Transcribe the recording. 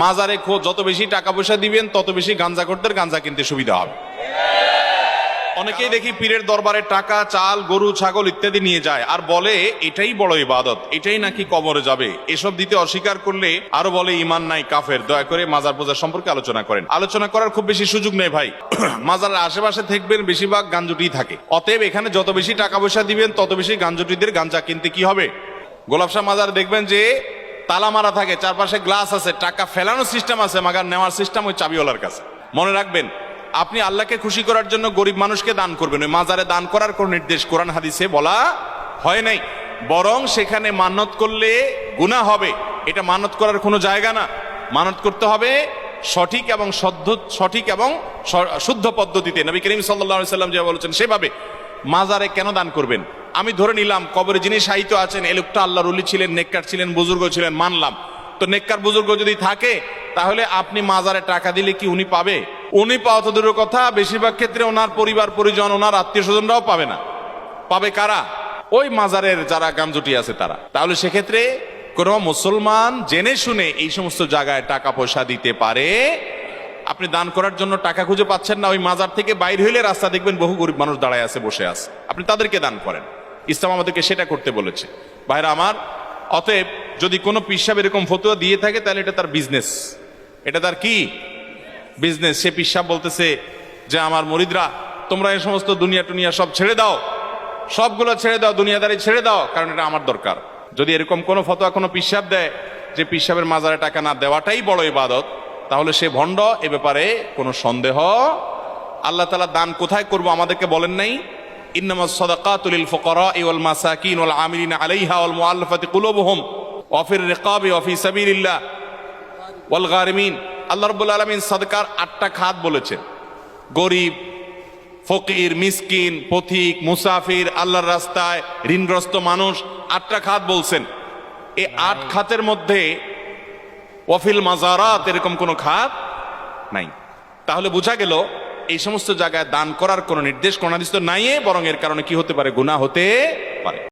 মাজারে যত বেশি টাকা পয়সা দিবেন তত বেশি গাঁজাখোরদের গাঁজা কিনতে সুবিধা হবে। অনেকেই দেখি পীরের দরবারে টাকা, চাল, গরু, ছাগল ইত্যাদি নিয়ে যায় আর বলে এটাই বড় ইবাদত, এটাই নাকি কবরে যাবে। এসব দিতে অস্বীকার করলে আরো বলে ইমান নাই, কাফের। দয়া করে মাজার পূজা সম্পর্কে আলোচনা করেন। আলোচনা করার খুব বেশি সুযোগ নেই ভাই। মাজারের আশেপাশে দেখবেন বেশিরভাগ গাঞ্জুটি থাকে। অতএব এখানে যত বেশি টাকা পয়সা দিবেন তত বেশি গাঞ্জুটিদের গাঞ্জা কিনতে কি হবে। গোলাপশাহ মাজার দেখবেন যে তালা মারা থাকে, চারপাশে গ্লাস আছে, টাকা ফেলানোর সিস্টেম আছে, মাগার নেওয়ার সিস্টেম ওই চাবিওয়ালার কাছে। মনে রাখবেন, আপনি আল্লাহকে খুশি করার জন্য গরিব মানুষকে দান করবেন। ওই মাজারে দান করার কোন নির্দেশ কোরআন হাদিসে বলা হয় নাই। বরং সেখানে মানত করলে গুনাহ হবে, এটা মানত করার কোনো জায়গা না। মানত করতে হবে সঠিক এবং শুদ্ধ পদ্ধতিতে। নবী করিম সাল্লাল্লাহু আলাইহি সাল্লাম যে বলেছেন সেভাবে। মাজারে কেন দান করবেন? আমি ধরে নিলাম কবরে যিনি শায়িত আছেন এই লোকটা আল্লাহর ওলি ছিলেন, নেককার ছিলেন, বুজুর্গ ছিলেন, মানলাম। তো নেককার বুজুর্গ যদি থাকে তাহলে আপনি মাজারে টাকা দিলে কি উনি পাবে? উনি পাওয়া তো দূরের কথা, বেশিরভাগ ক্ষেত্রে ওনার পরিবার পরিজন, ওনার আত্মীয় স্বজনরাও পাবে না। পাবে কারা? ওই মাজারের যারা গামজুটি আছে তারা। তাহলে সেক্ষেত্রে কোন মুসলমান জেনে শুনে এই সমস্ত জায়গায় টাকা পয়সা দিতে পারে। আপনি দান করার জন্য টাকা খুঁজে পাচ্ছেন না, ওই মাজার থেকে বাইর হইলে রাস্তা দেখবেন বহু গরিব মানুষ দাঁড়ায় আছে, বসে আছে, আপনি তাদেরকে দান করেন। ইসলাম আমাদেরকে সেটা করতে বলেছে। ভাইরা আমার, অতএব যদি কোনো পীর সাহেব এরকম ফতোয়া দিয়ে থাকে তাহলে এটা তার বিজনেস। এটা তার কি বিজনেস। সে পীর সাহেব বলতেছে যে আমার মুরিদরা তোমরা এই সমস্ত দুনিয়া টুনিয়া সব ছেড়ে দাও, সবগুলো ছেড়ে দাও, দুনিয়াদারি ছেড়ে দাও, কারণ এটা আমার দরকার। যদি এরকম কোনো ফতোয়া কোনো পীর সাহেব দেয় যে পীর সাহেবের মাজারে টাকা না দেওয়াটাই বড় ইবাদত, তাহলে সে ভণ্ড। এ ব্যাপারে কোনো সন্দেহ। আল্লাহ তাআলা দান কোথায় করব আমাদেরকে বলেন নাই? ইন্নামাস সাদাকাতু লিল ফুকারা'i ওয়াল মাসাকিন ওয়াল আমিলিনা আলাইহা ওয়াল মুআল্লাফাতি কুলুবুহুম ওয়া ফির রিকাবি ওয়া ফি সাবিলিল্লাহ ওয়াল গারিমিন। আল্লাহ রাব্বুল আলামিন সাদকার 8টা খাত বলেছেন। গরিব, ফকির, মিসকিন, পথিক, মুসাফির, আল্লাহর রাস্তায় ঋণগ্রস্ত মানুষ, 8টা খাত বলছেন। এই 8 খাতের মধ্যে ওয়াফিল মাজারাত এরকম কোনো খাত নাই। তাহলে বোঝা গেল এই সমস্ত জায়গায় দান করার কোনো নির্দেশ কোন হাদিস তো নাই, বরং এর কারণে কি হতে পারে? গুনাহ হতে পারে।